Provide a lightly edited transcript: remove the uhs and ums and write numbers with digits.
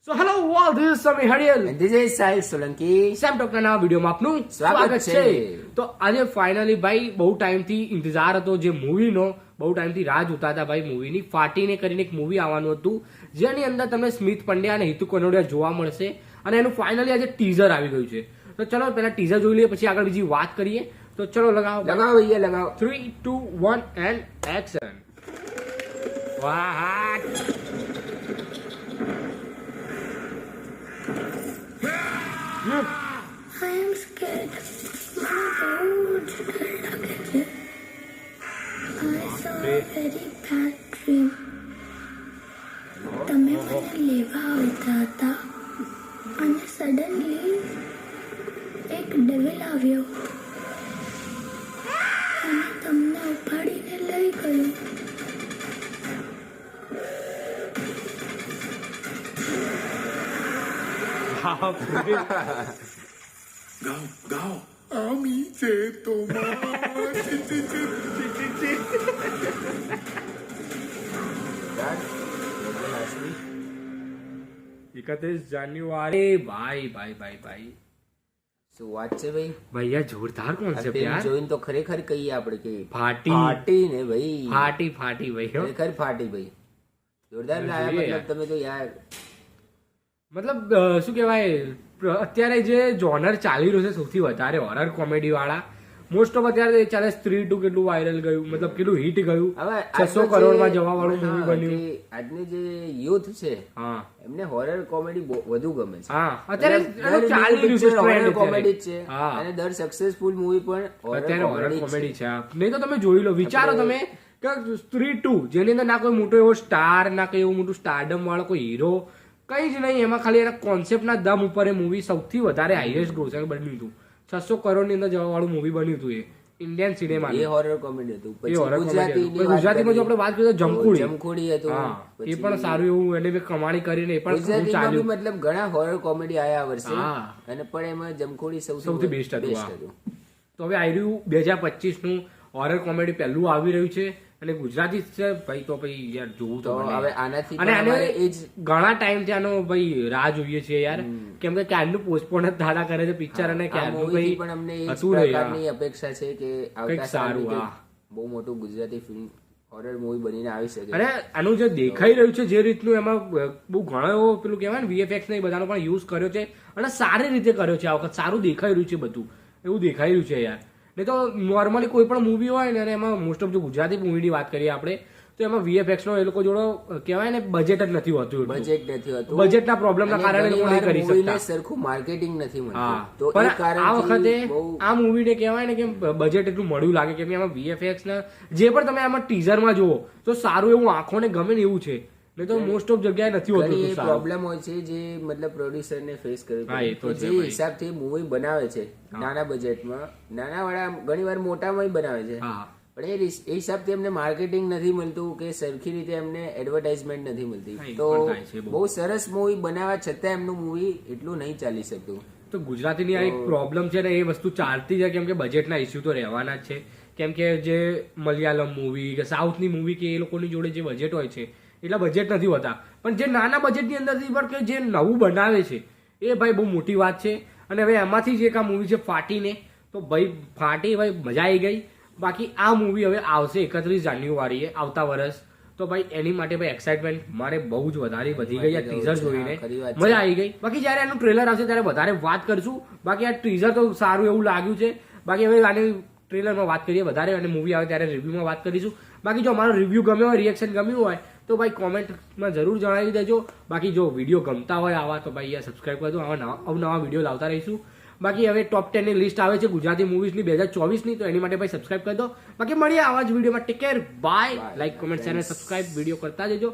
So hello all, this is Sami Hadiel And this is Sahil Solanki. સેમ ટોકના નવા વિડીયોમાં આપનું સ્વાગત છે. તો આજે ફાઇનલી ભાઈ બહુ ટાઈમથી ઇંતજાર હતો જે મૂવીનો, બહુ ટાઈમથી રાહ જોતા હતા ભાઈ મૂવીની. ફાટીને કરીને એક મૂવી આવવાનું હતું જેની અંદર તમને સ્મિત પંડ્યા અને હિતુ કનોડિયા જોવા મળશે અને એનું ફાઇનલી આજે ટીઝર આવી ગયું છે. તો ચલો પહેલા ટીઝર જોઈ લઈએ પછી આગળ બીજી વાત કરીએ. તો ચલો લગાવો ભૈયા લગાવો. 3, 2, 1 and action. વાહ, I am scared. बहुत डर लगे थे. I saw a very bad dream. તમે મને લેવા આવતા હતા અને સડનલી એક ડેવિલ આવ્યો અને તમને ઉપાડીને લઈ ગયો. Gao, ami se toma. જાન્યુઆરી ભાઈ ભાઈ ભાઈ ભાઈ શું વાત છે ભાઈ? ભૈયા જોરદાર કોન્સેપ્ટ યાર. જોઈને તો ખરેખર કહીએ આપણે કે ફાટી ને ભાઈ, ફાટી ભાઈ ખરેખર ફાટી ભાઈ. જોરદાર લાયા મતલબ તમે તો યાર. મતલબ શું કહેવાય, અત્યારે જે જોનર ચાલી રહ્યું છે સૌથી વધારે હોરર કોમેડી વાળા, મોસ્ટ ઓફ અત્યારે ચાલે સ્ત્રી 2 કેટલું વાયરલ ગયું, મતલબ કેટલું હિટ ગયું, હવે 600 કરોડમાં જવા વાળું મૂવી બન્યું. આજની જે યુથ છે હા, એમને હોરર કોમેડી વધુ ગમે છે. હા અત્યારે ચાલી રહ્યું છે હોરર કોમેડી જ છે. હા, અને દર સક્સેસફુલ મૂવી પણ અત્યારે હોરર કોમેડી છે. નહીં તો તમે જોઈ લો, વિચારો તમે કે સ્ત્રી 2 જેની અંદર ના કોઈ મોટો એવો સ્ટાર, ના કોઈ એવું મોટું સ્ટારડમ વાળો કોઈ હીરો, કઈ જ નહીં, એમાં ખાલી એના કોન્સેપ્ટના દમ ઉપર એ મૂવી સૌથી વધારે હાઈએસ્ટ ગ્રોસર બન્યું હતું. 600 કરોડની અંદર જવા વાળું મૂવી બન્યું હતું એ ઇન્ડિયન સિનેમા. એ હોરર કોમેડી હતું. પછી ગુજરાતીમાં જો આપણે વાત કરીએ તો જમખોડી હતું, એ પણ સારું એવું એને મેં કમાણી કરીને એ પણ ચાલ્યું. મતલબ ઘણા હોરર કોમેડી આયા આ વર્ષે અને પણ એમાં જમખોડી સૌથી બેસ્ટ હતું. તો હવે આવી રહ્યું 2025 નું હોરર કોમેડી પહેલું આવી રહ્યું છે અને ગુજરાતી છે ભાઈ. તો ભાઈ યાર જોવું તો હવે આનાથી અને આને ઘણા ટાઈમ થી આનો ભાઈ રાહ જોઈએ છે યાર, કેમ કે ક્યારનું પોસ્ટપોન જ ધાડા કરે છે પિક્ચર અને ક્યારનું ભાઈ પણ અમને એ હતું પ્રકારની અપેક્ષા છે કે આવતા સારું બહુ મોટું ગુજરાતી ફિલ્મ હોરર મૂવી બનીને આવી શકે. અને આનું જે દેખાઈ રહ્યું છે જે રીતનું, એમાં બહુ ઘણો એવો પેલું કહેવાય ને VFX ને બધાનો પણ યુઝ કર્યો છે અને સારી રીતે કર્યો છે. આ વખત સારું દેખાઈ રહ્યું છે બધું, એવું દેખાઈ રહ્યું છે યાર. નહીં તો નોર્મલી કોઈ પણ મૂવી હોય ને, અને એમાં મોસ્ટ ઓફ જો ગુજરાતી મૂવીની વાત કરીએ આપણે તો એમાં VFX નો એ લોકો જોડો કહેવાય ને બજેટ જ નથી હોતું. બજેટના પ્રોબ્લેમના કારણે લોકો નહીં કરી શકતા, સરખું માર્કેટિંગ નથી મળતું. હા, પણ આ વખતે આ મૂવીને કહેવાય ને કે બજેટ એટલું મળ્યું લાગે, કેમ કે આમાં VFX ના જે પણ તમે આમાં ટીઝરમાં જુઓ તો સારું એવું આંખોને ગમે ને એવું છે. નહીં તો મોસ્ટ ઓફ જગ્યાએ નથી હોતું. પ્રોબ્લેમ હોય છે જે મતલબ પ્રોડ્યુસર ને ફેસ કરવી પડે. જે હિસાબથી મૂવી બનાવે છે નાના બજેટમાં, નાના વાળા ઘણી વાર મોટામાં બનાવે છે, પણ એ હિસાબથી એમને માર્કેટિંગ નથી મળતું કે સરખી રીતે એમને એડવર્ટાઇઝમેન્ટ નથી મળતી. તો બહુ સરસ મૂવી બનાવવા છતાં એમનું મૂવી એટલું નહીં ચાલી શકતું. તો ગુજરાતીની આ એક પ્રોબ્લેમ છે ને, એ વસ્તુ ચાલતી છે, કેમ કે બજેટના ઇસ્યુ તો રહેવાના જ છે. કેમ કે જે મલયાલમ મૂવી કે સાઉથની મૂવી કે એ લોકોની જોડે જે બજેટ હોય છે એટલા બજેટ નથી હોતા, પણ જે નાના બજેટની અંદરથી પણ કે જે નવું બનાવે છે એ ભાઈ બહુ મોટી વાત છે. અને હવે એમાંથી જ એક આ મૂવી છે ફાટીને, તો ભાઈ ફાટી ભાઈ મજા આવી ગઈ. બાકી આ મૂવી હવે આવશે 31 જાન્યુઆરીએ આવતા વર્ષ. તો ભાઈ એની માટે ભાઈ એક્સાઇટમેન્ટ મારે બહુ જ વધારે વધી ગઈ આ ટીઝર જોઈને, મજા આવી ગઈ. બાકી જયારે એનું ટ્રેલર આવશે ત્યારે વધારે વાત કરશું. બાકી આ ટીઝર તો સારું એવું લાગ્યું છે. બાકી હવે આની ટ્રેલરમાં વાત કરીએ વધારે, અને મૂવી આવે ત્યારે રિવ્યુમાં વાત કરીશું. બાકી જો અમારો રિવ્યુ ગમ્યો હોય, રિએક્શન ગમ્યું હોય તો ભાઈ કોમેન્ટમાં જરૂર જણાવી દેજો. બાકી જો વિડીયો ગમતા હોય આવા તો ભાઈ સબસ્ક્રાઈબ કરજો, આવા અવનવા વિડીયો લાવતા રહીશું. બાકી હવે ટોપ 10 ની લિસ્ટ આવે છે ગુજરાતી મૂવીઝની 2024 ની, તો એની માટે ભાઈ સબસ્ક્રાઈબ કરી દો. બાકી મળીએ આવા જ વિડીયોમાં. Take care, bye. Like, comment, share અને સબસ્ક્રાઈબ વિડીયો કરતા જજો.